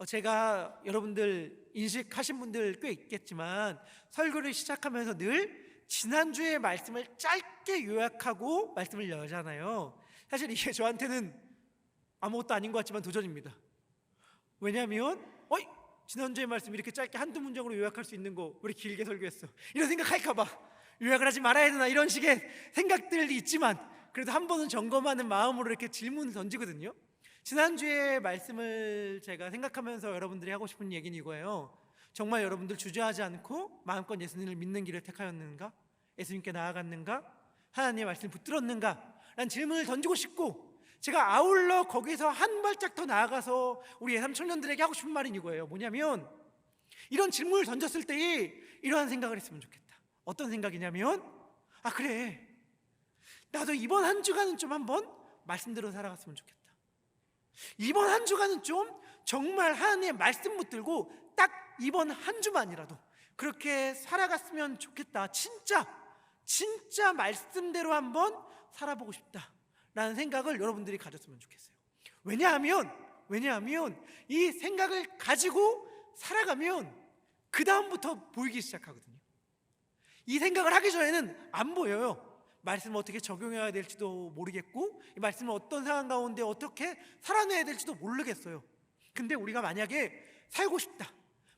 제가 여러분들 인식하신 분들 꽤 있겠지만 설교를 시작하면서 늘 지난주의 말씀을 짧게 요약하고 말씀을 열잖아요. 사실 이게 저한테는 아무것도 아닌 것 같지만 도전입니다. 왜냐하면 지난주의 말씀 이렇게 짧게 한두 문장으로 요약할 수 있는 거 왜 이렇게 길게 설교했어? 이런 생각할까 봐 요약을 하지 말아야 되나 이런 식의 생각들이 있지만 그래도 한 번은 점검하는 마음으로 이렇게 질문을 던지거든요. 지난주에 말씀을 제가 생각하면서 여러분들이 하고 싶은 얘기는 이거예요. 정말 여러분들 주저하지 않고 마음껏 예수님을 믿는 길을 택하였는가? 예수님께 나아갔는가? 하나님의 말씀을 붙들었는가? 라는 질문을 던지고 싶고, 제가 아울러 거기서 한 발짝 더 나아가서 우리 예삼 청년들에게 하고 싶은 말은 이거예요. 뭐냐면 이런 질문을 던졌을 때에 이러한 생각을 했으면 좋겠다. 어떤 생각이냐면 그래, 나도 이번 한 주간은 좀 한번 말씀대로 살아갔으면 좋겠다. 이번 한 주간은 좀 정말 하나님의 말씀 붙들고 딱 이번 한 주만이라도 그렇게 살아갔으면 좋겠다. 진짜 말씀대로 한번 살아보고 싶다 라는 생각을 여러분들이 가졌으면 좋겠어요. 왜냐하면 이 생각을 가지고 살아가면 그 다음부터 보이기 시작하거든요. 이 생각을 하기 전에는 안 보여요. 말씀을 어떻게 적용해야 될지도 모르겠고, 이 말씀을 어떤 상황 가운데 어떻게 살아내야 될지도 모르겠어요. 근데 우리가 만약에 살고 싶다,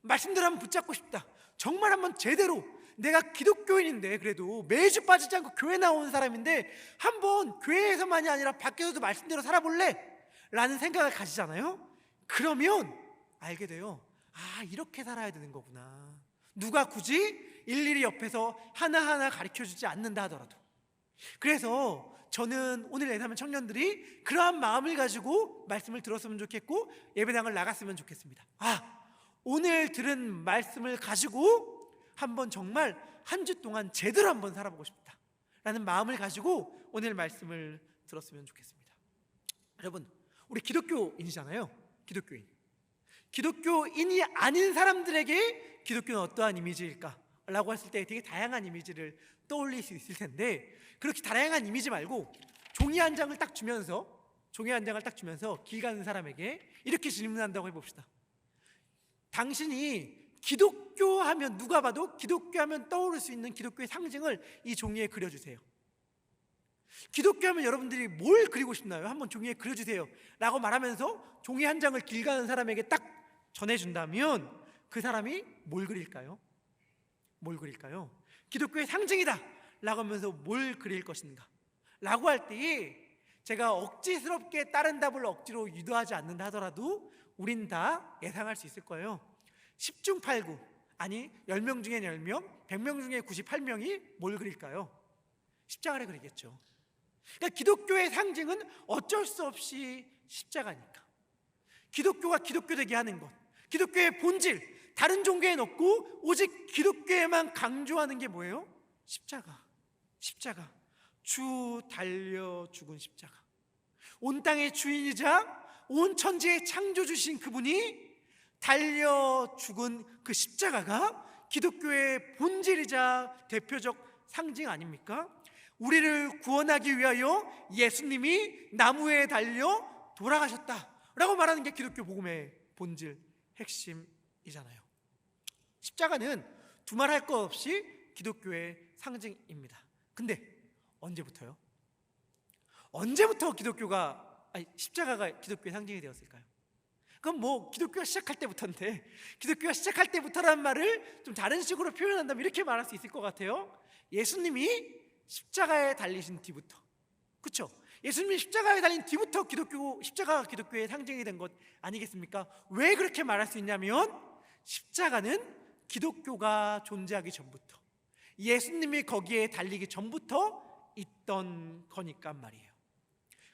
말씀대로 한번 붙잡고 싶다, 정말 한번 제대로 내가 기독교인인데 그래도 매주 빠지지 않고 교회 나오는 사람인데 한번 교회에서만이 아니라 밖에서도 말씀대로 살아볼래? 라는 생각을 가지잖아요. 그러면 알게 돼요. 이렇게 살아야 되는 거구나. 누가 굳이 일일이 옆에서 하나하나 가르쳐주지 않는다 하더라도. 그래서 저는 오늘 예삼 청년들이 그러한 마음을 가지고 말씀을 들었으면 좋겠고 예배당을 나갔으면 좋겠습니다. 오늘 들은 말씀을 가지고 한번 정말 한 주 동안 제대로 한번 살아보고 싶다 라는 마음을 가지고 오늘 말씀을 들었으면 좋겠습니다. 여러분, 우리 기독교인이잖아요. 기독교인이 아닌 사람들에게 기독교는 어떠한 이미지일까? 라고 했을 때 되게 다양한 이미지를 떠올릴 수 있을 텐데, 그렇게 다양한 이미지 말고 종이 한 장을 딱 주면서 길 가는 사람에게 이렇게 질문한다고 해봅시다. 당신이 기독교 하면, 누가 봐도 기독교 하면 떠오를 수 있는 기독교의 상징을 이 종이에 그려주세요. 기독교 하면 여러분들이 뭘 그리고 싶나요? 한번 종이에 그려주세요 라고 말하면서 종이 한 장을 길 가는 사람에게 딱 전해준다면 그 사람이 뭘 그릴까요? 기독교의 상징이다 라고 하면서 뭘 그릴 것인가? 라고 할 때에 제가 억지스럽게 다른 답을 억지로 유도하지 않는다 하더라도 우린 다 예상할 수 있을 거예요. 10중 8구, 아니 10명 중에 10명, 100명 중에 98명이 뭘 그릴까요? 십자가를 그리겠죠. 그러니까 기독교의 상징은 어쩔 수 없이 십자가니까. 기독교가 기독교되게 하는 것, 기독교의 본질, 다른 종교에는 없고 오직 기독교에만 강조하는 게 뭐예요? 십자가. 주 달려 죽은 십자가. 온 땅의 주인이자 온 천지의 창조주신 그분이 달려 죽은 그 십자가가 기독교의 본질이자 대표적 상징 아닙니까? 우리를 구원하기 위하여 예수님이 나무에 달려 돌아가셨다라고 말하는 게 기독교 복음의 본질, 핵심이잖아요. 십자가는 두말할 것 없이 기독교의 상징입니다. 근데 언제부터요? 언제부터 십자가가 기독교의 상징이 되었을까요? 그럼 기독교가 시작할 때부터인데, 기독교가 시작할 때부터라는 말을 좀 다른 식으로 표현한다면 이렇게 말할 수 있을 것 같아요. 예수님이 십자가에 달리신 뒤부터, 그렇죠? 예수님이 십자가에 달린 뒤부터 십자가가 기독교의 상징이 된 것 아니겠습니까? 왜 그렇게 말할 수 있냐면 십자가는 기독교가 존재하기 전부터, 예수님이 거기에 달리기 전부터 있던 거니까 말이에요.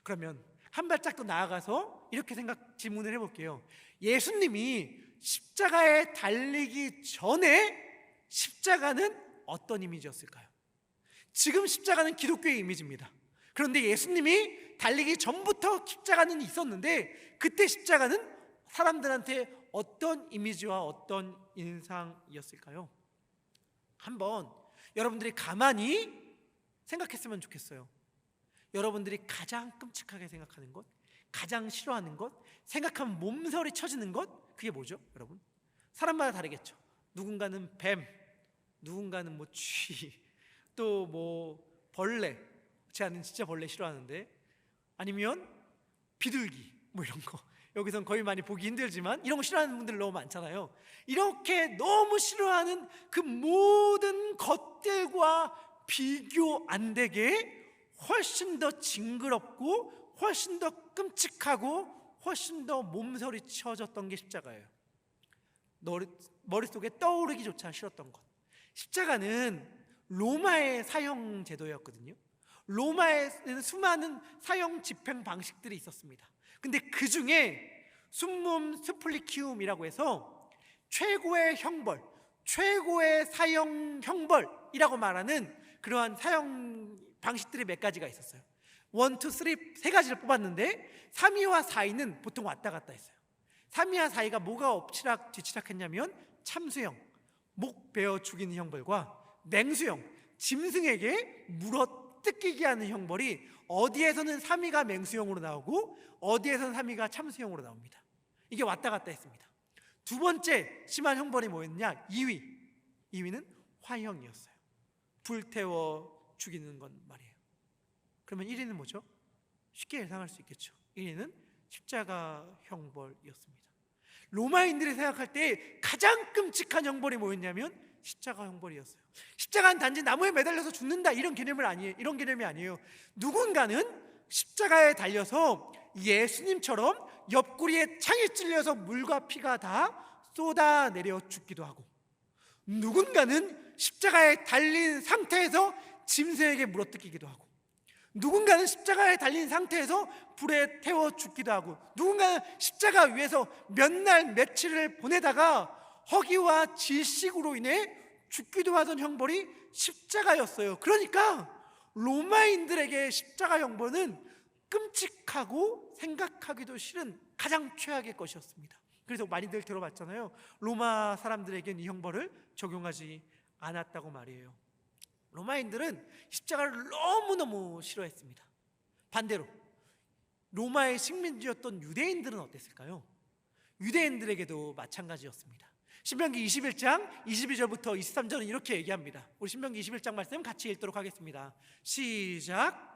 그러면 한 발짝 더 나아가서 이렇게 질문을 해볼게요. 예수님이 십자가에 달리기 전에 십자가는 어떤 이미지였을까요? 지금 십자가는 기독교의 이미지입니다. 그런데 예수님이 달리기 전부터 십자가는 있었는데 그때 십자가는 사람들한테 어떤 이미지와 어떤 인상이었을까요? 한번 여러분들이 가만히 생각했으면 좋겠어요. 여러분들이 가장 끔찍하게 생각하는 것, 가장 싫어하는 것, 생각하면 몸서리 쳐지는 것, 그게 뭐죠, 여러분? 사람마다 다르겠죠. 누군가는 뱀, 누군가는 뭐 쥐, 또 뭐 벌레. 제가 진짜 벌레 싫어하는데, 아니면 비둘기 뭐 이런 거. 여기선 거의 많이 보기 힘들지만 이런 거 싫어하는 분들 너무 많잖아요. 이렇게 너무 싫어하는 그 모든 것들과 비교 안 되게 훨씬 더 징그럽고 훨씬 더 끔찍하고 훨씬 더 몸서리 쳐졌던 게 십자가예요. 머릿속에 떠오르기조차 싫었던 것. 십자가는 로마의 사형 제도였거든요. 로마에는 수많은 사형 집행 방식들이 있었습니다. 근데 그 중에 순몸 스플리키움이라고 해서 최고의 형벌, 최고의 사형 형벌이라고 말하는 그러한 사형 방식들이 몇 가지가 있었어요. 1, 2, 3, 세 가지를 뽑았는데 3위와 4위는 보통 왔다 갔다 했어요. 3위와 4위가 뭐가 엎치락 뒤치락 했냐면 참수형, 목 베어 죽이는 형벌과 맹수형, 짐승에게 물어 뜯기게 하는 형벌이 어디에서는 3위가 맹수형으로 나오고 어디에서는 3위가 참수형으로 나옵니다. 이게 왔다 갔다 했습니다. 두 번째 심한 형벌이 뭐였냐? 2위는 화형이었어요. 불태워 죽이는 건 말이에요. 그러면 1위는 뭐죠? 쉽게 예상할 수 있겠죠. 1위는 십자가 형벌이었습니다. 로마인들이 생각할 때 가장 끔찍한 형벌이 뭐였냐면 십자가 형벌이었어요. 십자가는 단지 나무에 매달려서 죽는다 이런 개념이 아니에요. 누군가는 십자가에 달려서 예수님처럼 옆구리에 창이 찔려서 물과 피가 다 쏟아내려 죽기도 하고, 누군가는 십자가에 달린 상태에서 짐승에게 물어뜯기기도 하고, 누군가는 십자가에 달린 상태에서 불에 태워 죽기도 하고, 누군가는 십자가 위에서 몇 날 며칠을 보내다가 허기와 질식으로 인해 죽기도 하던 형벌이 십자가였어요. 그러니까 로마인들에게 십자가 형벌은 끔찍하고 생각하기도 싫은 가장 최악의 것이었습니다. 그래서 많이들 들어봤잖아요. 로마 사람들에겐 이 형벌을 적용하지 않았다고 말이에요. 로마인들은 십자가를 너무너무 싫어했습니다. 반대로 로마의 식민지였던 유대인들은 어땠을까요? 유대인들에게도 마찬가지였습니다. 신명기 21장 22절부터 23절은 이렇게 얘기합니다. 우리 신명기 21장 말씀 같이 읽도록 하겠습니다. 시작.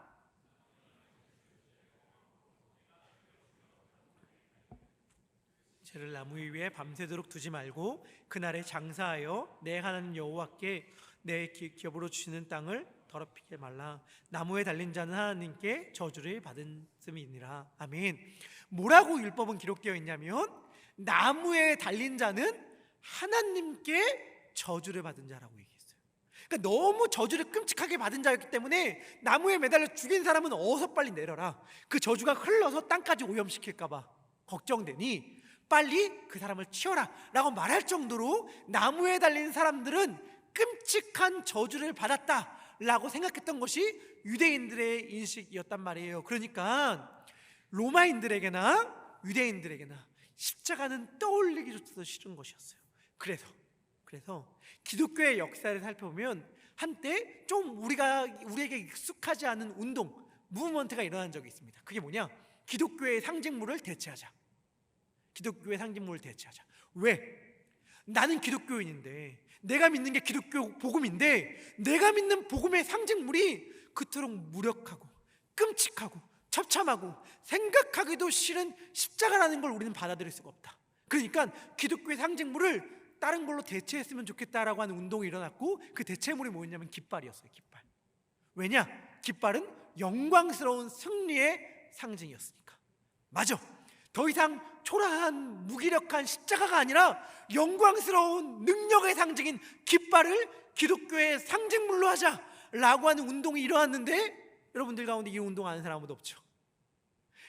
죄를 나무 위에 밤새도록 두지 말고 그날에 장사하여 내 하나님 여호와께 내 기업으로 주시는 땅을 더럽히게 말라. 나무에 달린 자는 하나님께 저주를 받은음이니라. 아멘. 뭐라고 율법은 기록되어 있냐면 나무에 달린 자는 하나님께 저주를 받은 자라고 얘기했어요. 그러니까 너무 저주를 끔찍하게 받은 자였기 때문에 나무에 매달려 죽인 사람은 어서 빨리 내려라. 그 저주가 흘러서 땅까지 오염시킬까 봐 걱정되니 빨리 그 사람을 치워라 라고 말할 정도로 나무에 달린 사람들은 끔찍한 저주를 받았다라고 생각했던 것이 유대인들의 인식이었단 말이에요. 그러니까 로마인들에게나 유대인들에게나 십자가는 떠올리기조차도 싫은 것이었어요. 그래서 기독교의 역사를 살펴보면 한때 좀 우리에게 익숙하지 않은 운동, 무브먼트가 일어난 적이 있습니다. 그게 뭐냐? 기독교의 상징물을 대체하자. 기독교의 상징물을 대체하자. 왜? 나는 기독교인인데, 내가 믿는 게 기독교 복음인데, 내가 믿는 복음의 상징물이 그토록 무력하고 끔찍하고 처참하고 생각하기도 싫은 십자가라는 걸 우리는 받아들일 수가 없다. 그러니까 기독교의 상징물을 다른 걸로 대체했으면 좋겠다라고 하는 운동이 일어났고, 그 대체물이 뭐였냐면 깃발이었어요. 깃발. 왜냐? 깃발은 영광스러운 승리의 상징이었으니까. 맞아. 더 이상 초라한 무기력한 십자가가 아니라 영광스러운 능력의 상징인 깃발을 기독교의 상징물로 하자라고 하는 운동이 일어났는데, 여러분들 가운데 이 운동 아는 사람 아무도 없죠.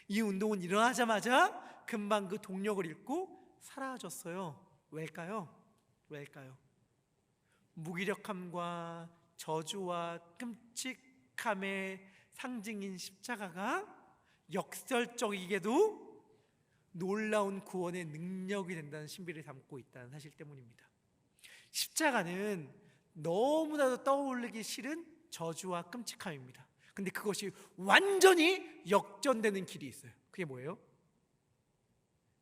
이 운동은 일어나자마자 금방 그 동력을 잃고 사라졌어요. 왜일까요? 무기력함과 저주와 끔찍함의 상징인 십자가가 역설적이게도 놀라운 구원의 능력이 된다는 신비를 담고 있다는 사실 때문입니다. 십자가는 너무나도 떠올리기 싫은 저주와 끔찍함입니다. 근데 그것이 완전히 역전되는 길이 있어요. 그게 뭐예요?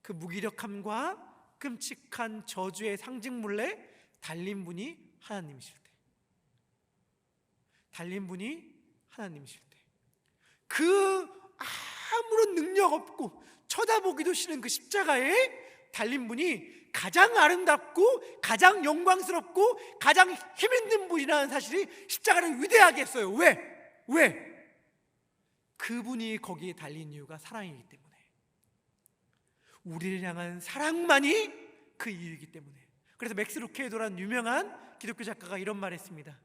그 무기력함과 끔찍한 저주의 상징물에 달린 분이 하나님이실 때, 달린 분이 하나님이실 때, 그 아무런 능력 없고 쳐다보기도 싫은 그 십자가에 달린 분이 가장 아름답고 가장 영광스럽고 가장 힘있는 분이라는 사실이 십자가를 위대하게 했어요. 왜? 그분이 거기에 달린 이유가 사랑이기 때문에, 우리를 향한 사랑만이 그 이유이기 때문에. 그래서 맥스 루케도라는 유명한 기독교 작가가 이런 말을 했습니다.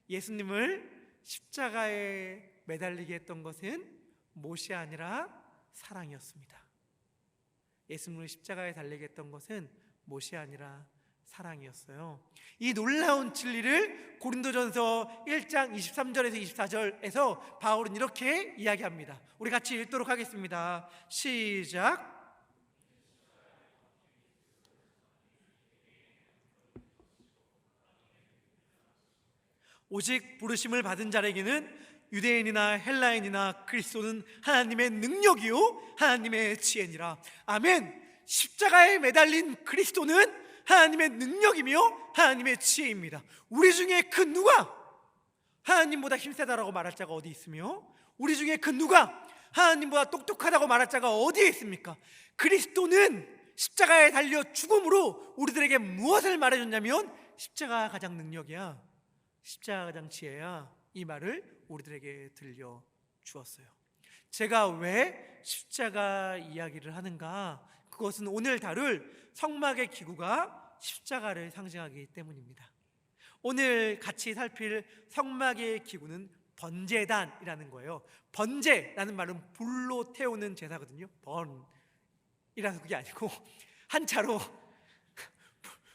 예수님을 십자가에 매달리게 했던 것은 못이 아니라 사랑이었습니다. 예수님을 십자가에 달리게 했던 것은 못이 아니라 사랑이었어요. 이 놀라운 진리를 고린도전서 1장 23절에서 24절에서 바울은 이렇게 이야기합니다. 우리 같이 읽도록 하겠습니다. 시작. 오직 부르심을 받은 자에게는 유대인이나 헬라인이나 그리스도는 하나님의 능력이요 하나님의 지혜니라. 아멘. 십자가에 매달린 그리스도는 하나님의 능력이며 하나님의 지혜입니다. 우리 중에 그 누가 하나님보다 힘세다라고 말할 자가 어디 있으며, 우리 중에 그 누가 하나님보다 똑똑하다고 말할 자가 어디에 있습니까? 그리스도는 십자가에 달려 죽음으로 우리들에게 무엇을 말해줬냐면, 십자가가 가장 능력이야, 십자가가 가장 지혜야, 이 말을 우리들에게 들려주었어요. 제가 왜 십자가 이야기를 하는가? 그것은 오늘 다룰 성막의 기구가 십자가를 상징하기 때문입니다. 오늘 같이 살필 성막의 기구는 번제단이라는 거예요. 번제라는 말은 불로 태우는 제사거든요. 번이라서 그게 아니고 한자로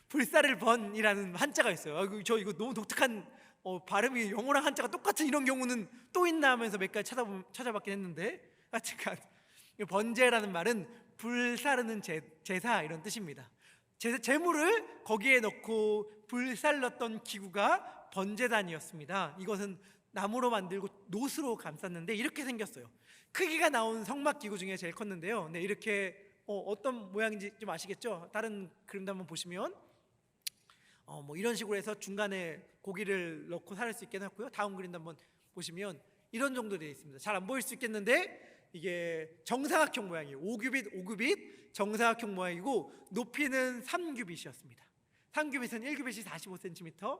불사를 번이라는 한자가 있어요. 저 이거 너무 독특한 발음이 영어랑 한자가 똑같은 이런 경우는 또 있나 하면서 몇 가지 찾아봤긴 했는데, 하여튼 번제라는 말은 불 사르는 제사 이런 뜻입니다. 제물을 거기에 넣고 불 살렸던 기구가 번제단이었습니다. 이것은 나무로 만들고 놋으로 감쌌는데 이렇게 생겼어요. 크기가 나온 성막 기구 중에 제일 컸는데요. 네, 이렇게 어떤 모양인지 좀 아시겠죠? 다른 그림도 한번 보시면 뭐 이런 식으로 해서 중간에 고기를 넣고 살릴 수 있게 해놨고요. 다음 그림도 한번 보시면 이런 정도 되어 있습니다. 잘 안 보일 수 있겠는데 이게 정사각형 모양이에요. 5규빗 정사각형 모양이고 높이는 3규빗이었습니다. 3규빗은 1규빗이 45cm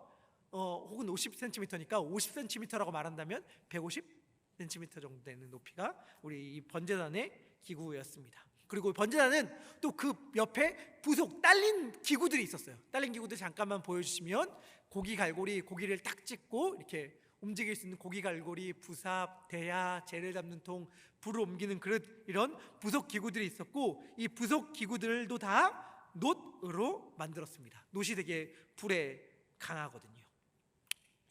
혹은 50cm니까 50cm라고 말한다면 150cm 정도 되는 높이가 우리 이 번제단의 기구였습니다. 그리고 번제단은 또 그 옆에 부속 딸린 기구들이 있었어요. 딸린 기구들 잠깐만 보여주시면 고기 갈고리, 고기를 딱 찢고 이렇게 움직일 수 있는 고기 갈고리, 부삽, 대야, 재를 담는 통, 불을 옮기는 그릇, 이런 부속 기구들이 있었고, 이 부속 기구들도 다 놋으로 만들었습니다. 놋이 되게 불에 강하거든요.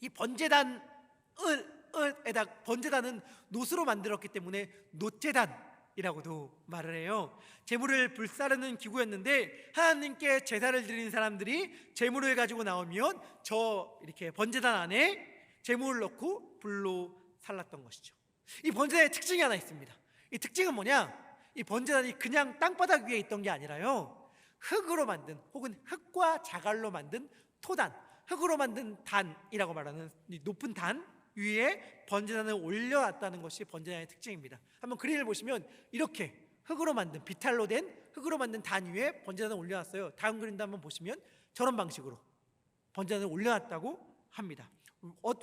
이 번제단은 놋으로 만들었기 때문에 놋제단이라고도 말을 해요. 제물을 불사르는 기구였는데 하나님께 제사를 드리는 사람들이 제물을 가지고 나오면 저 이렇게 번제단 안에 제물을 넣고 불로 살랐던 것이죠. 이 번제단의 특징이 하나 있습니다. 이 특징은 뭐냐? 이 번제단이 그냥 땅바닥 위에 있던 게 아니라요, 흙으로 만든 혹은 흙과 자갈로 만든 토단, 흙으로 만든 단이라고 말하는 이 높은 단 위에 번제단을 올려놨다는 것이 번제단의 특징입니다. 한번 그림을 보시면 이렇게 흙으로 만든, 비탈로 된 흙으로 만든 단 위에 번제단을 올려놨어요. 다음 그림도 한번 보시면 저런 방식으로 번제단을 올려놨다고 합니다.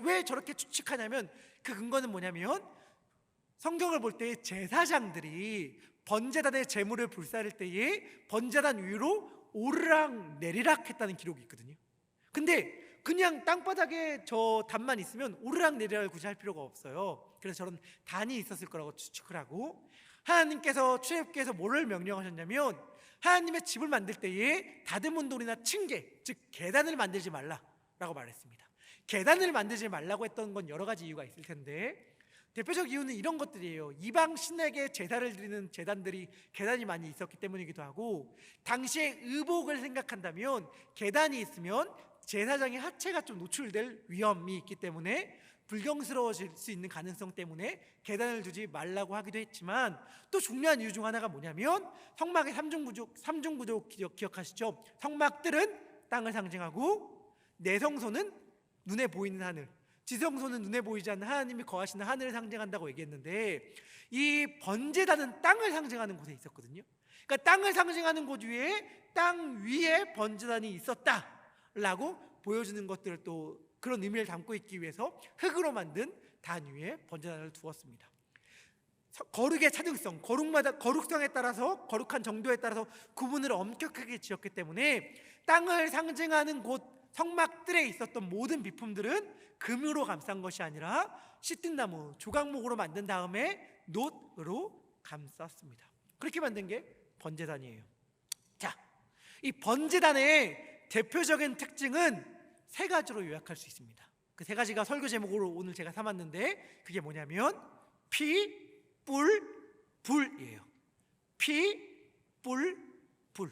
왜 저렇게 추측하냐면 그 근거는 뭐냐면 성경을 볼 때 제사장들이 번제단의 제물을 불사를 때에 번제단 위로 오르락 내리락 했다는 기록이 있거든요. 근데 그냥 땅바닥에 저 단만 있으면 오르락 내리락을 굳이 할 필요가 없어요. 그래서 저런 단이 있었을 거라고 추측을 하고, 하나님께서 출애굽기에서 뭐를 명령하셨냐면 하나님의 집을 만들 때에 다듬은 돌이나 층계, 즉 계단을 만들지 말라라고 말했습니다. 계단을 만들지 말라고 했던 건 여러 가지 이유가 있을 텐데 대표적 이유는 이런 것들이에요. 이방 신에게 제사를 드리는 제단들이 계단이 많이 있었기 때문이기도 하고, 당시의 의복을 생각한다면 계단이 있으면 제사장의 하체가 좀 노출될 위험이 있기 때문에 불경스러워질 수 있는 가능성 때문에 계단을 두지 말라고 하기도 했지만, 또 중요한 이유 중 하나가 뭐냐면 성막의 삼중구조 기억하시죠? 성막들은 땅을 상징하고, 내성소는 눈에 보이는 하늘, 지성소는 눈에 보이지 않는 하나님이 거하시는 하늘을 상징한다고 얘기했는데, 이 번제단은 땅을 상징하는 곳에 있었거든요. 그러니까 땅을 상징하는 곳 위에, 땅 위에 번제단이 있었다라고 보여주는 것들을, 또 그런 의미를 담고 있기 위해서 흙으로 만든 단 위에 번제단을 두었습니다. 거룩의 차등성, 거룩성에 따라서, 거룩한 정도에 따라서 구분을 엄격하게 지었기 때문에 땅을 상징하는 곳 성막들에 있었던 모든 비품들은 금으로 감싼 것이 아니라 시뜬나무, 조각목으로 만든 다음에 놋으로 감쌌습니다. 그렇게 만든 게 번제단이에요. 자, 이 번제단의 대표적인 특징은 세 가지로 요약할 수 있습니다. 그 세 가지가 설교 제목으로 오늘 제가 삼았는데, 그게 뭐냐면 피, 뿔, 불이에요. 피, 뿔, 불.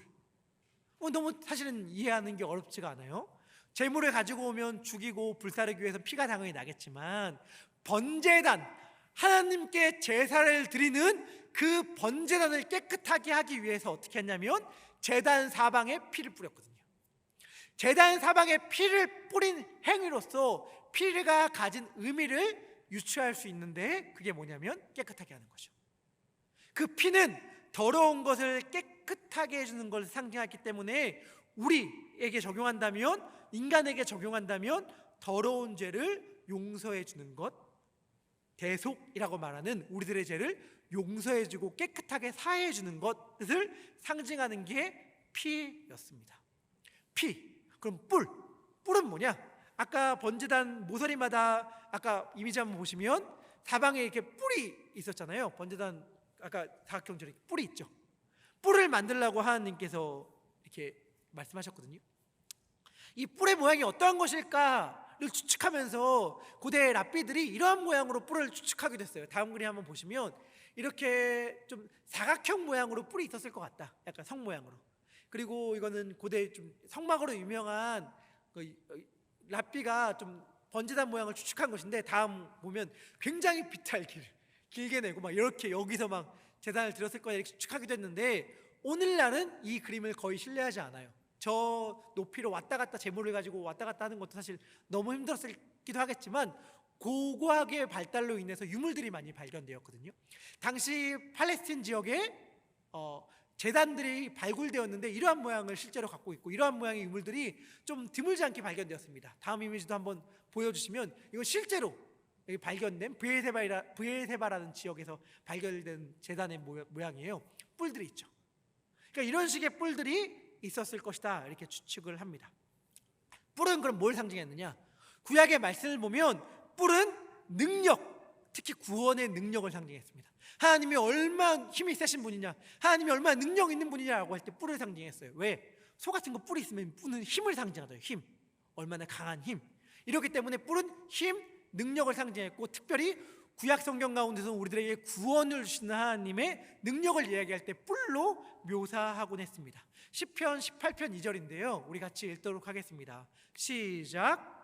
너무 사실은 이해하는 게 어렵지가 않아요. 제물을 가지고 오면 죽이고 불사르기 위해서 피가 당연히 나겠지만, 번제단, 하나님께 제사를 드리는 그 번제단을 깨끗하게 하기 위해서 어떻게 했냐면 제단 사방에 피를 뿌렸거든요. 제단 사방에 피를 뿌린 행위로서 피가 가진 의미를 유추할 수 있는데, 그게 뭐냐면 깨끗하게 하는 거죠. 그 피는 더러운 것을 깨끗하게 해주는 것을 상징하기 때문에, 우리에게 적용한다면, 인간에게 적용한다면 더러운 죄를 용서해 주는 것, 대속이라고 말하는 우리들의 죄를 용서해 주고 깨끗하게 사해 주는 것을 상징하는 게 피였습니다. 피. 그럼 뿔은 뭐냐? 아까 번제단 모서리마다 아까 이미지 한번 보시면 사방에 이렇게 뿔이 있었잖아요. 번제단 아까 사각형처럼 뿔이 있죠. 뿔을 만들라고 하나님께서 이렇게 말씀하셨거든요. 이 뿔의 모양이 어떠한 것일까를 추측하면서 고대 랍비들이 이러한 모양으로 뿔을 추측하기도 했어요. 다음 그림 한번 보시면 이렇게 좀 사각형 모양으로 뿔이 있었을 것 같다. 약간 성 모양으로. 그리고 이거는 고대 좀 성막으로 유명한 랍비가 좀 번제단 모양을 추측한 것인데, 다음 보면 굉장히 비탈길 길게 내고 막 이렇게 여기서 막 제단을 드렸을 거야 이렇게 추측하기도 했는데, 오늘날은 이 그림을 거의 신뢰하지 않아요. 저 높이로 왔다 갔다 제물을 가지고 왔다 갔다 하는 것도 사실 너무 힘들었기도 하겠지만, 고고학의 발달로 인해서 유물들이 많이 발견되었거든요. 당시 팔레스틴 지역에 제단들이 발굴되었는데 이러한 모양을 실제로 갖고 있고, 이러한 모양의 유물들이 좀 드물지 않게 발견되었습니다. 다음 이미지도 한번 보여주시면, 이건 실제로 발견된 브엘세바라는 지역에서 발견된 제단의 모양이에요. 뿔들이 있죠. 그러니까 이런 식의 뿔들이 있었을 것이다 이렇게 추측을 합니다. 뿔은 그럼 뭘 상징했느냐? 구약의 말씀을 보면 뿔은 능력, 특히 구원의 능력을 상징했습니다. 하나님이 얼마나 힘이 세신 분이냐, 하나님이 얼마나 능력 있는 분이냐라고 할 때 뿔을 상징했어요. 왜? 소 같은 거 뿔이 있으면 뿔은 힘을 상징하죠. 힘, 얼마나 강한 힘. 이렇기 때문에 뿔은 힘, 능력을 상징했고, 특별히 구약 성경 가운데서 우리들에게 구원을 주시는 하나님의 능력을 이야기할 때 뿔로 묘사하곤 했습니다. 시편 18편 2절인데요 우리 같이 읽도록 하겠습니다. 시작.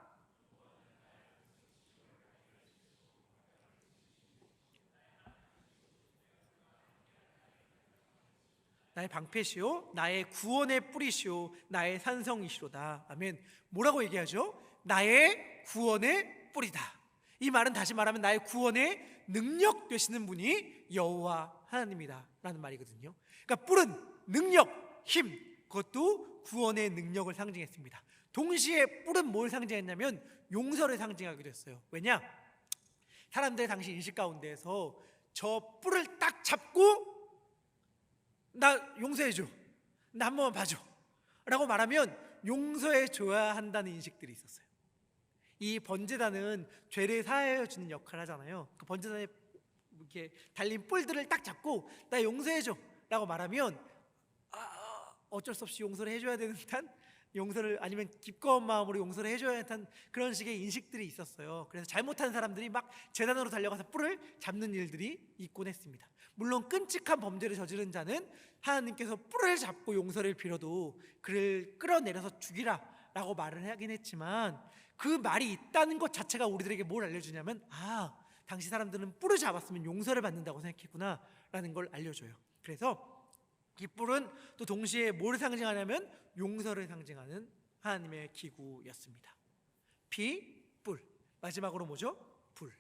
나의 방패시오, 나의 구원의 뿌리시오, 나의 산성이시로다. 아멘. 뭐라고 얘기하죠? 나의 구원의 뿌리다. 이 말은 다시 말하면 나의 구원의 능력 되시는 분이 여호와 하나님이다 라는 말이거든요. 그러니까 뿔은 능력, 힘, 그것도 구원의 능력을 상징했습니다. 동시에 뿔은 뭘 상징했냐면 용서를 상징하기도 했어요. 왜냐? 사람들의 당시 인식 가운데에서 저 뿔을 딱 잡고 나 용서해줘, 나 한 번만 봐줘 라고 말하면 용서해 줘야 한다는 인식들이 있었어요. 이 번제단은 죄를 사하여 주는 역할을 하잖아요. 그 번제단에 이렇게 달린 뿔들을 딱 잡고 나 용서해줘 라고 말하면 어쩔 수 없이 용서를 해줘야 되는 듯한, 용서를 아니면 기꺼운 마음으로 용서를 해줘야 하는 그런 식의 인식들이 있었어요. 그래서 잘못한 사람들이 막 제단으로 달려가서 뿔을 잡는 일들이 있곤 했습니다. 물론 끔찍한 범죄를 저지른 자는 하나님께서 뿔을 잡고 용서를 빌어도 그를 끌어내려서 죽이라 라고 말을 하긴 했지만 그 말이 있다는 것 자체가 우리들에게 뭘 알려주냐면 당시 사람들은 뿔을 잡았으면 용서를 받는다고 생각했구나 라는 걸 알려줘요. 그래서 이 뿔은 또 동시에 뭘 상징하냐면 용서를 상징하는 하나님의 기구였습니다. 피, 뿔. 마지막으로 뭐죠? 불.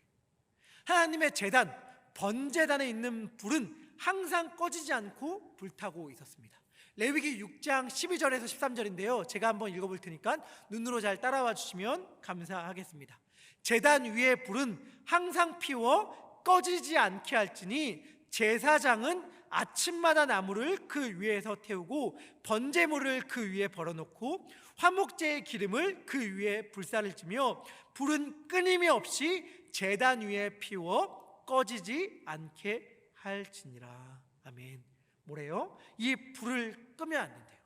하나님의 제단, 번제단에 있는 불은 항상 꺼지지 않고 불타고 있었습니다. 레위기 6장 12절에서 13절인데요 제가 한번 읽어볼 테니까 눈으로 잘 따라와 주시면 감사하겠습니다. 제단 위의 불은 항상 피워 꺼지지 않게 할지니 제사장은 아침마다 나무를 그 위에서 태우고 번제물을 그 위에 벌어놓고 화목제의 기름을 그 위에 불사를 찌며 불은 끊임이 없이 제단 위에 피워 꺼지지 않게 할지니라. 아멘. 뭐래요? 이 불을 끄면 안 된대요.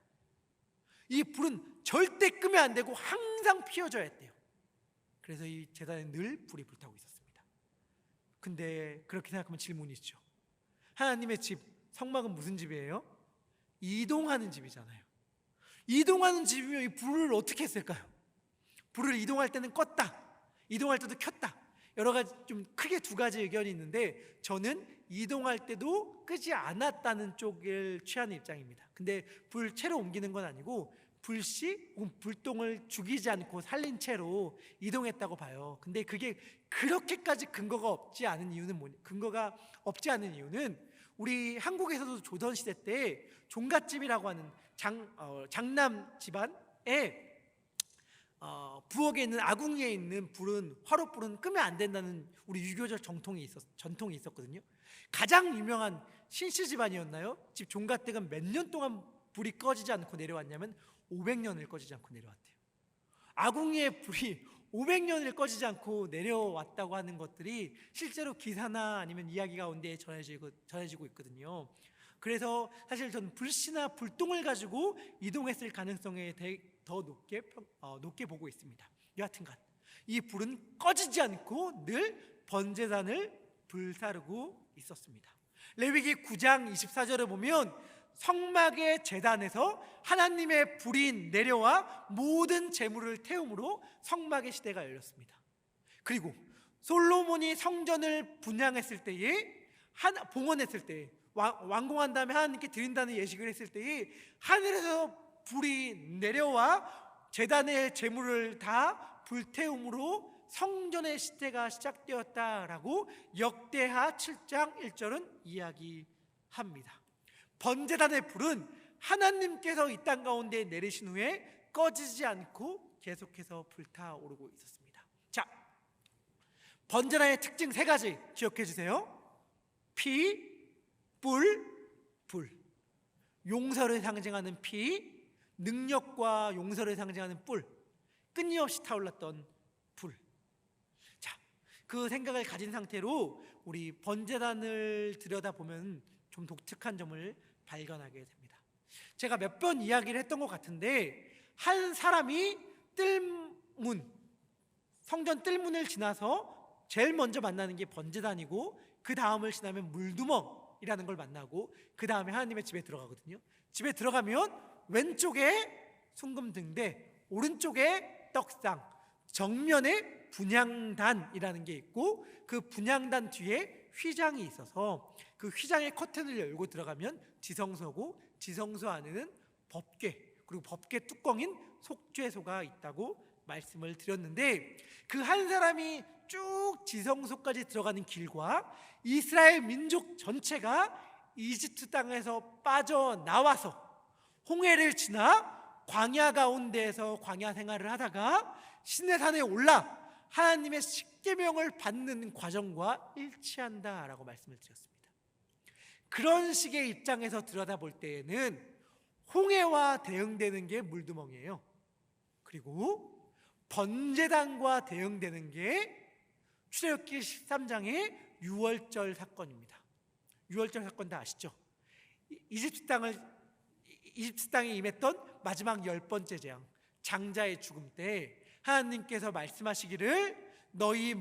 이 불은 절대 끄면 안 되고 항상 피워져야 했대요. 그래서 이 제단에 늘 불이 불타고 있었습니다. 근데 그렇게 생각하면 질문이 있죠. 하나님의 집, 성막은 무슨 집이에요? 이동하는 집이잖아요. 이동하는 집이면 이 불을 어떻게 했을까요? 불을 이동할 때는 껐다, 이동할 때도 켰다. 여러 가지, 좀 크게 두 가지 의견이 있는데 저는 이동할 때도 끄지 않았다는 쪽을 취하는 입장입니다. 근데 불채로 옮기는 건 아니고 불씨, 불똥을 죽이지 않고 살린 채로 이동했다고 봐요. 근데 그게 그렇게까지 근거가 없지 않은 이유는 우리 한국에서도 조선시대 때 종갓집이라고 하는 장남 집안에 부엌에 있는 아궁이에 있는 불은, 화롯불은 끄면 안 된다는 우리 유교적 전통이 있었거든요. 가장 유명한 신씨 집안이었나요? 집 종갓댁은 몇 년 동안 불이 꺼지지 않고 내려왔냐면 500년을 꺼지지 않고 내려왔대요. 아궁이의 불이 500년을 꺼지지 않고 내려왔다고 하는 것들이 실제로 기사나 아니면 이야기 가운데 전해지고 있거든요. 그래서 사실 저는 불씨나 불똥을 가지고 이동했을 가능성에 더 높게 보고 있습니다. 여하튼간 이 불은 꺼지지 않고 늘 번제단을 불사르고 있었습니다. 레위기 9장 24절을 보면 성막의 제단에서 하나님의 불이 내려와 모든 제물을 태움으로 성막의 시대가 열렸습니다. 그리고 솔로몬이 성전을 분향했을 때에, 봉헌했을 때에, 완공한 다음에 하나님께 드린다는 예식을 했을 때에 하늘에서 불이 내려와 제단의 제물을 다 불태움으로 성전의 시대가 시작되었다라고 역대하 7장 1절은 이야기합니다. 번제단의 불은 하나님께서 이 땅 가운데 내리신 후에 꺼지지 않고 계속해서 불타오르고 있었습니다. 자, 번제단의 특징 세 가지 기억해 주세요. 피, 뿔, 불. 용서를 상징하는 피, 능력과 용서를 상징하는 뿔, 끊임없이 타올랐던 불. 자, 그 생각을 가진 상태로 우리 번제단을 들여다보면 좀 독특한 점을 발견하게 됩니다. 제가 몇 번 이야기를 했던 것 같은데 한 사람이 성전 뜰문을 지나서 제일 먼저 만나는 게 번제단이고 그 다음을 지나면 물두멍이라는 걸 만나고 그 다음에 하나님의 집에 들어가거든요. 집에 들어가면 왼쪽에 순금등대, 오른쪽에 떡상, 정면에 분향단이라는 게 있고 그 분향단 뒤에 휘장이 있어서 그 휘장의 커튼을 열고 들어가면 지성소고 지성소 안에는 법궤, 그리고 법궤 뚜껑인 속죄소가 있다고 말씀을 드렸는데 그 한 사람이 쭉 지성소까지 들어가는 길과 이스라엘 민족 전체가 이집트 땅에서 빠져나와서 홍해를 지나 광야 가운데에서 광야 생활을 하다가 시내산에 올라 하나님의 십계명을 받는 과정과 일치한다라고 말씀을 드렸습니다. 그런 식의 입장에서 들여다볼 때에는 홍해와 대응되는 게 물두멍이에요. 그리고 번제단과 대응되는 게 출애굽기 13장의 유월절 사건입니다. 유월절 사건 다 아시죠? 이집트 땅에 임했던 마지막 10번째 재앙, 장자의 죽음 때 하나님께서 말씀하시기를 너희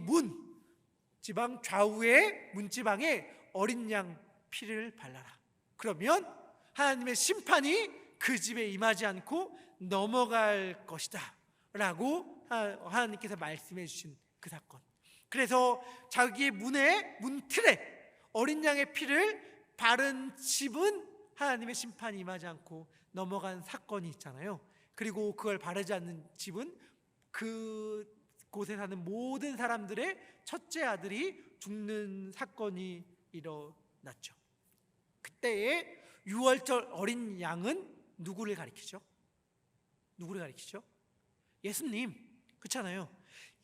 지방 좌우의 문지방에 어린 양 피를 발라라. 그러면 하나님의 심판이 그 집에 임하지 않고 넘어갈 것이다 라고 하나님께서 말씀해 주신 그 사건. 그래서 자기의 문틀에 어린 양의 피를 바른 집은 하나님의 심판이 임하지 않고 넘어간 사건이 있잖아요. 그리고 그걸 바르지 않는 집은 그곳에 사는 모든 사람들의 첫째 아들이 죽는 사건이 일어났죠. 그때의 유월절 어린 양은 누구를 가리키죠? 누구를 가리키죠? 예수님. 그렇잖아요.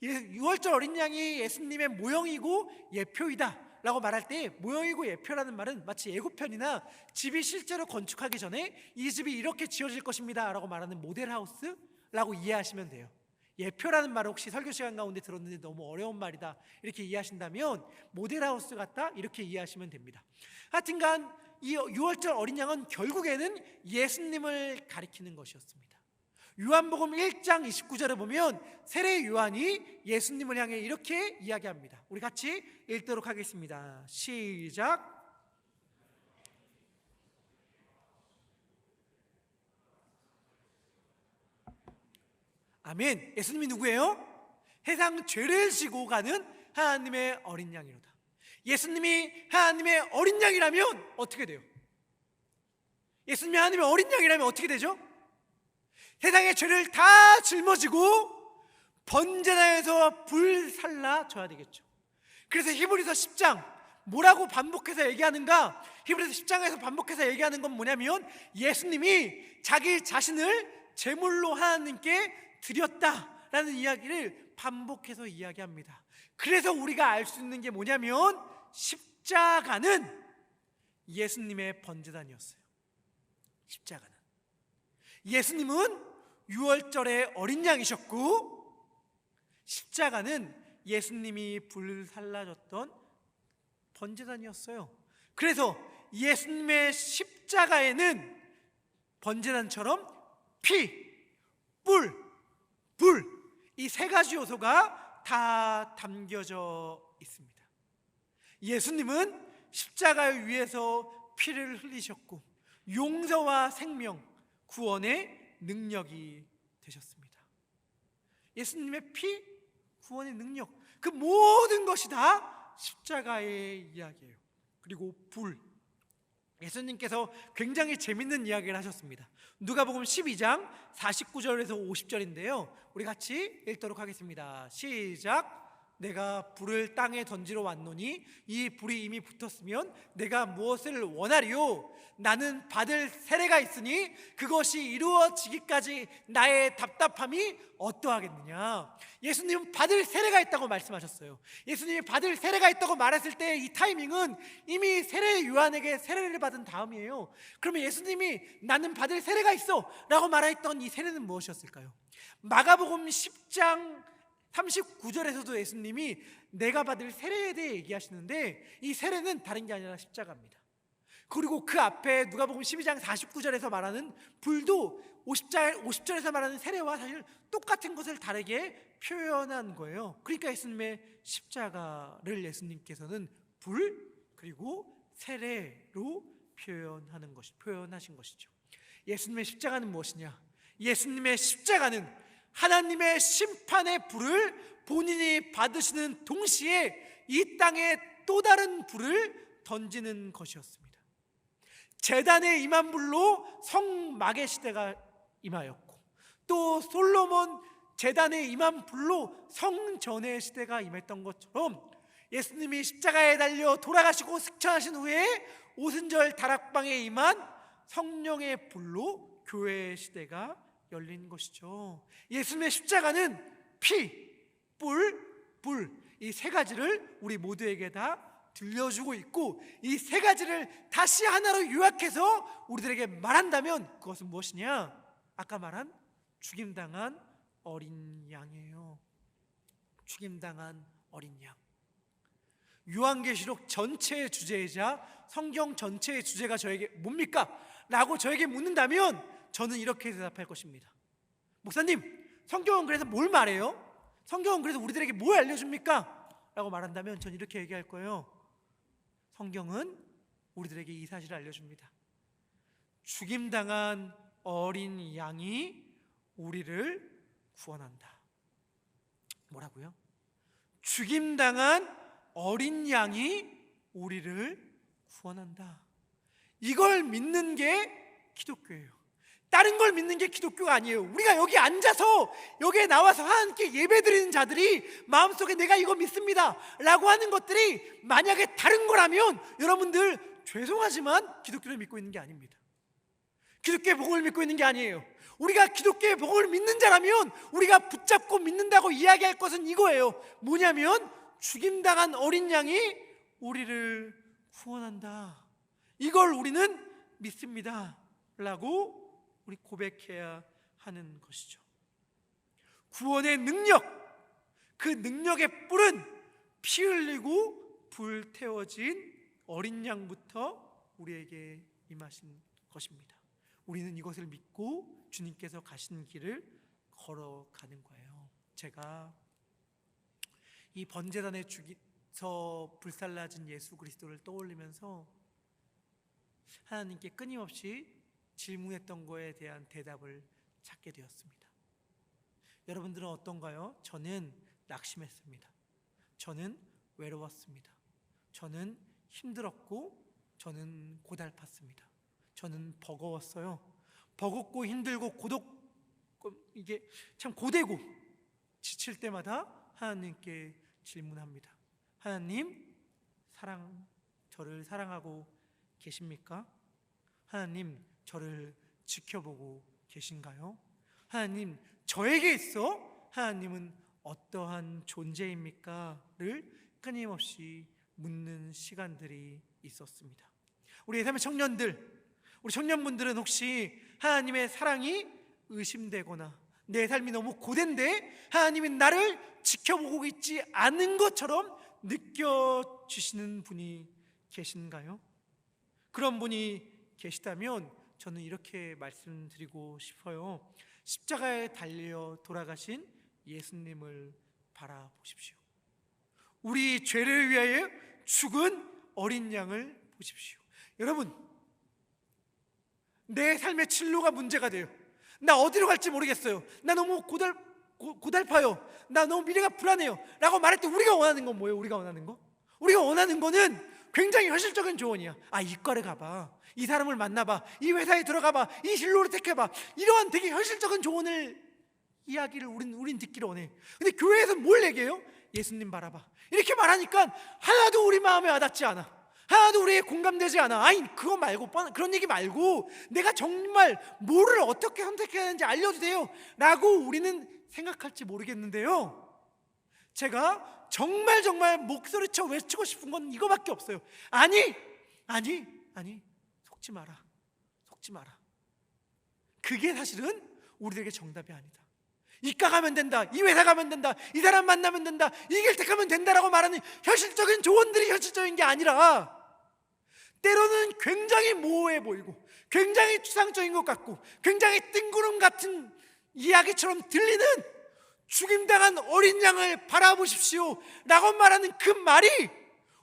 유월절 어린 양이 예수님의 모형이고 예표이다 라고 말할 때, 모형이고 예표라는 말은 마치 예고편이나 집이 실제로 건축하기 전에 이 집이 이렇게 지어질 것입니다 라고 말하는 모델하우스라고 이해하시면 돼요. 예표라는 말을 혹시 설교 시간 가운데 들었는데 너무 어려운 말이다 이렇게 이해하신다면 모델하우스 같다 이렇게 이해하시면 됩니다. 하여튼간 이 유월절 어린 양은 결국에는 예수님을 가리키는 것이었습니다. 요한복음 1장 29절에 보면 세례 요한이 예수님을 향해 이렇게 이야기합니다. 우리 같이 읽도록 하겠습니다. 시작. 아멘. 예수님이 누구예요? 세상 죄를 지고 가는 하나님의 어린 양이로다. 예수님이 하나님의 어린 양이라면 어떻게 돼요? 예수님이 하나님의 어린 양이라면 어떻게 되죠? 세상의 죄를 다 짊어지고 번제단에서 불살라져야 되겠죠. 그래서 히브리서 10장 뭐라고 반복해서 얘기하는가? 히브리서 10장에서 반복해서 얘기하는 건 뭐냐면 예수님이 자기 자신을 제물로 하나님께 드렸다라는 이야기를 반복해서 이야기합니다. 그래서 우리가 알 수 있는 게 뭐냐면 십자가는 예수님의 번제단이었어요. 십자가는 예수님은 유월절의 어린 양이셨고 십자가는 예수님이 불살라졌던 번제단이었어요. 그래서 예수님의 십자가에는 번제단처럼 피, 뿔, 불, 이 세 가지 요소가 다 담겨져 있습니다. 예수님은 십자가 위에서 피를 흘리셨고 용서와 생명, 구원의 능력이 되셨습니다. 예수님의 피, 구원의 능력, 그 모든 것이 다 십자가의 이야기예요. 그리고 불, 예수님께서 굉장히 재밌는 이야기를 하셨습니다. 누가복음 12장 49절에서 50절인데요 우리 같이 읽도록 하겠습니다. 시작. 내가 불을 땅에 던지러 왔노니 이 불이 이미 붙었으면 내가 무엇을 원하리요? 나는 받을 세례가 있으니 그것이 이루어지기까지 나의 답답함이 어떠하겠느냐. 예수님은 받을 세례가 있다고 말씀하셨어요. 예수님이 받을 세례가 있다고 말했을 때 이 타이밍은 이미 세례 요한에게 세례를 받은 다음이에요. 그러면 예수님이 나는 받을 세례가 있어 라고 말했던 이 세례는 무엇이었을까요? 마가복음 10장 39절에서도 예수님이 내가 받을 세례에 대해 얘기하시는데 이 세례는 다른 게 아니라 십자가입니다. 그리고 그 앞에 누가복음 12장 49절에서 말하는 불도 50절에서 말하는 세례와 사실 똑같은 것을 다르게 표현한 거예요. 그러니까 예수님의 십자가를 예수님께서는 불 그리고 세례로 표현하신 것이죠. 예수님의 십자가는 무엇이냐? 예수님의 십자가는 하나님의 심판의 불을 본인이 받으시는 동시에 이 땅에 또 다른 불을 던지는 것이었습니다. 제단에 임한 불로 성막의 시대가 임하였고 또 솔로몬 제단에 임한 불로 성전의 시대가 임했던 것처럼 예수님이 십자가에 달려 돌아가시고 승천하신 후에 오순절 다락방에 임한 성령의 불로 교회의 시대가 열린 것이죠. 예수님의 십자가는 피, 뿔, 불, 이 세 가지를 우리 모두에게 다 들려주고 있고 이 세 가지를 다시 하나로 요약해서 우리들에게 말한다면 그것은 무엇이냐? 아까 말한 죽임당한 어린 양이에요. 죽임당한 어린 양. 요한계시록 전체의 주제이자 성경 전체의 주제가 저에게 뭡니까? 라고 저에게 묻는다면 저는 이렇게 대답할 것입니다. 목사님, 성경은 그래서 뭘 말해요? 성경은 그래서 우리들에게 뭘 알려줍니까? 라고 말한다면 저는 이렇게 얘기할 거예요. 성경은 우리들에게 이 사실을 알려줍니다. 죽임당한 어린 양이 우리를 구원한다. 뭐라고요? 죽임당한 어린 양이 우리를 구원한다. 이걸 믿는 게 기독교예요. 다른 걸 믿는 게 기독교가 아니에요. 우리가 여기 앉아서 여기에 나와서 하나님께 예배드리는 자들이 마음속에 내가 이거 믿습니다 라고 하는 것들이 만약에 다른 거라면 여러분들 죄송하지만 기독교를 믿고 있는 게 아닙니다. 기독교의 복음을 믿고 있는 게 아니에요. 우리가 기독교의 복음을 믿는 자라면 우리가 붙잡고 믿는다고 이야기할 것은 이거예요. 뭐냐면 죽임당한 어린 양이 우리를 구원한다. 이걸 우리는 믿습니다 라고 우리 고백해야 하는 것이죠. 구원의 능력, 그 능력의 뿔은 피 흘리고 불태워진 어린 양부터 우리에게 임하신 것입니다. 우리는 이것을 믿고 주님께서 가신 길을 걸어가는 거예요. 제가 이 번제단에 죽이서 불살라진 예수 그리스도를 떠올리면서 하나님께 끊임없이 질문했던 거에 대한 대답을 찾게 되었습니다. 여러분들은 어떤가요? 저는 낙심했습니다. 저는 외로웠습니다. 저는 힘들었고 저는 고달팠습니다. 저는 버거웠어요. 버겁고 힘들고 이게 참 고되고 지칠 때마다 하나님께 질문합니다. 하나님, 저를 사랑하고 계십니까? 하나님, 저를 지켜보고 계신가요? 하나님, 저에게 있어 하나님은 어떠한 존재입니까? 를 끊임없이 묻는 시간들이 있었습니다. 우리 예삼의 청년들, 우리 청년분들은 혹시 하나님의 사랑이 의심되거나 내 삶이 너무 고된데 하나님이 나를 지켜보고 있지 않은 것처럼 느껴지시는 분이 계신가요? 그런 분이 계시다면 저는 이렇게 말씀드리고 싶어요. 십자가에 달려 돌아가신 예수님을 바라보십시오. 우리 죄를 위하여 죽은 어린 양을 보십시오. 여러분, 내 삶의 진로가 문제가 돼요. 나 어디로 갈지 모르겠어요. 나 너무 고달파요. 나 너무 미래가 불안해요 라고 말할 때 우리가 원하는 건 뭐예요? 우리가 원하는 거는 굉장히 현실적인 조언이야. 이과를 가봐, 이 사람을 만나봐, 이 회사에 들어가봐, 이 진로를 택해봐, 이러한 되게 현실적인 조언을 이야기를 우린 듣기를 원해. 근데 교회에서 뭘 얘기해요? 예수님 바라봐, 이렇게 말하니까 하나도 우리 마음에 와닿지 않아. 하나도 우리에 공감되지 않아. 그거 말고 그런 얘기 말고 내가 정말 뭐를 어떻게 선택해야 하는지 알려주세요 라고 우리는 생각할지 모르겠는데요, 제가 정말 목소리쳐 외치고 싶은 건 이거밖에 없어요. 아니, 속지 마라. 그게 사실은 우리에게 정답이 아니다. 이과 가면 된다, 이 회사 가면 된다, 이 사람 만나면 된다, 이 길 택하면 된다라고 말하는 현실적인 조언들이 현실적인 게 아니라 때로는 굉장히 모호해 보이고 굉장히 추상적인 것 같고 굉장히 뜬구름 같은 이야기처럼 들리는 죽임당한 어린 양을 바라보십시오 라고 말하는 그 말이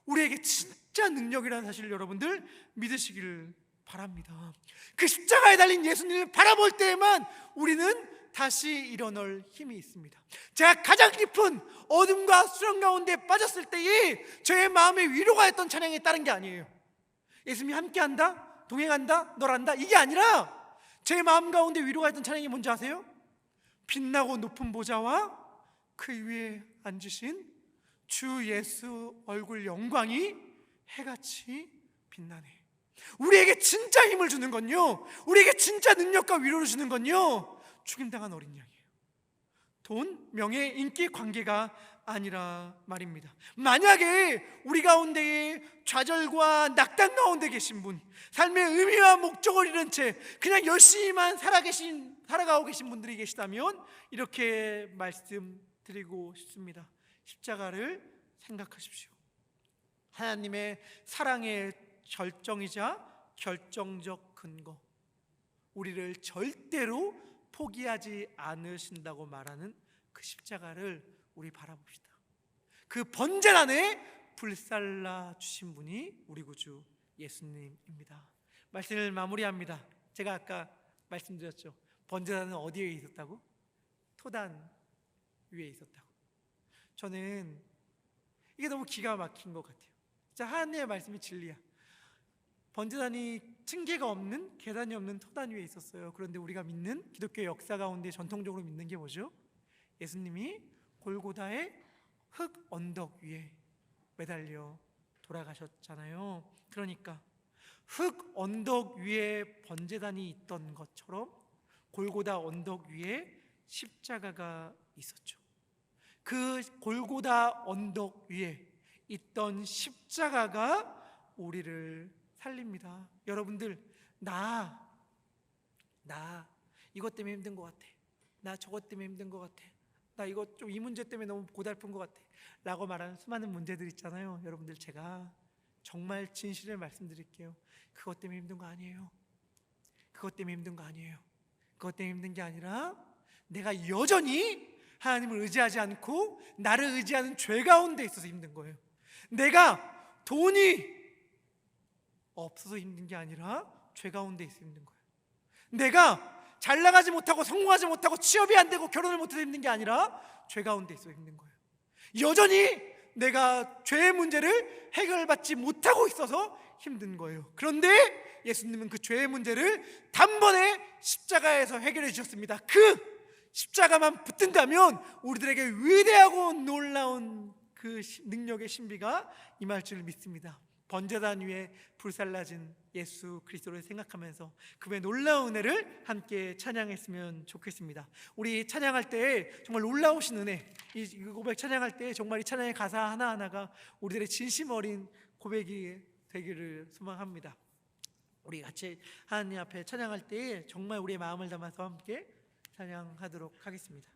우리에게 진짜 능력이라는 사실을 여러분들 믿으시기를 바랍니다. 그 십자가에 달린 예수님을 바라볼 때에만 우리는 다시 일어날 힘이 있습니다. 제가 가장 깊은 어둠과 수렁 가운데 빠졌을 때에 저의 마음에 위로가 했던 찬양이 다른 게 아니에요. 예수님이 함께한다, 동행한다, 널 안다, 이게 아니라 제 마음 가운데 위로가 했던 찬양이 뭔지 아세요? 빛나고 높은 보좌와 그 위에 앉으신 주 예수 얼굴 영광이 해같이 빛나네. 우리에게 진짜 힘을 주는 건요, 우리에게 진짜 능력과 위로를 주는 건요, 죽임당한 어린 양이에요. 돈, 명예, 인기, 관계가 아니라 말입니다. 만약에 우리 가운데에 좌절과 낙담 가운데 계신 분, 삶의 의미와 목적을 잃은 채 그냥 열심히만 살아가고 계신 분들이 계시다면 이렇게 말씀드리고 싶습니다. 십자가를 생각하십시오. 하나님의 사랑의 절정이자 결정적 근거, 우리를 절대로 포기하지 않으신다고 말하는 그 십자가를 우리 바라봅시다. 그 번제단에 불살라 주신 분이 우리 구주 예수님입니다. 말씀을 마무리합니다. 제가 아까 말씀드렸죠. 번제단은 어디에 있었다고? 토단 위에 있었다고. 저는 이게 너무 기가 막힌 것 같아요. 진짜 하나님의 말씀이 진리야. 번제단이 층계가 없는, 계단이 없는 토단 위에 있었어요. 그런데 우리가 믿는 기독교의 역사 가운데 전통적으로 믿는 게 뭐죠? 예수님이 골고다의 흙 언덕 위에 매달려 돌아가셨잖아요. 그러니까 흙 언덕 위에 번제단이 있던 것처럼 골고다 언덕 위에 십자가가 있었죠. 그 골고다 언덕 위에 있던 십자가가 우리를 살립니다. 여러분들, 나 이것 때문에 힘든 것 같아. 나 저것 때문에 힘든 것 같아. 나 이거 좀 이 문제 때문에 너무 고달픈 것 같아 라고 말하는 수많은 문제들 있잖아요. 여러분들, 제가 정말 진실을 말씀드릴게요. 그것 때문에 힘든 거 아니에요. 그것 때문에 힘든 거 아니에요. 그것 때문에 힘든 게 아니라 내가 여전히 하나님을 의지하지 않고 나를 의지하는 죄 가운데 있어서 힘든 거예요. 내가 돈이 없어서 힘든 게 아니라 죄 가운데 있어서 힘든 거예요. 내가 잘 나가지 못하고 성공하지 못하고 취업이 안 되고 결혼을 못해서 힘든 게 아니라 죄 가운데 있어서 힘든 거예요. 여전히 내가 죄의 문제를 해결받지 못하고 있어서 힘든 거예요. 그런데 예수님은 그 죄의 문제를 단번에 십자가에서 해결해 주셨습니다. 그 십자가만 붙든다면 우리들에게 위대하고 놀라운 그 능력의 신비가 임할 줄 믿습니다. 번제단 위에 불살라진 예수 그리스도를 생각하면서 그의 놀라운 은혜를 함께 찬양했으면 좋겠습니다. 우리 찬양할 때 정말 놀라우신 은혜, 이 고백 찬양할 때 정말 이 찬양의 가사 하나하나가 우리들의 진심 어린 고백이 되기를 소망합니다. 우리 같이 하나님 앞에 찬양할 때 정말 우리의 마음을 담아서 함께 찬양하도록 하겠습니다.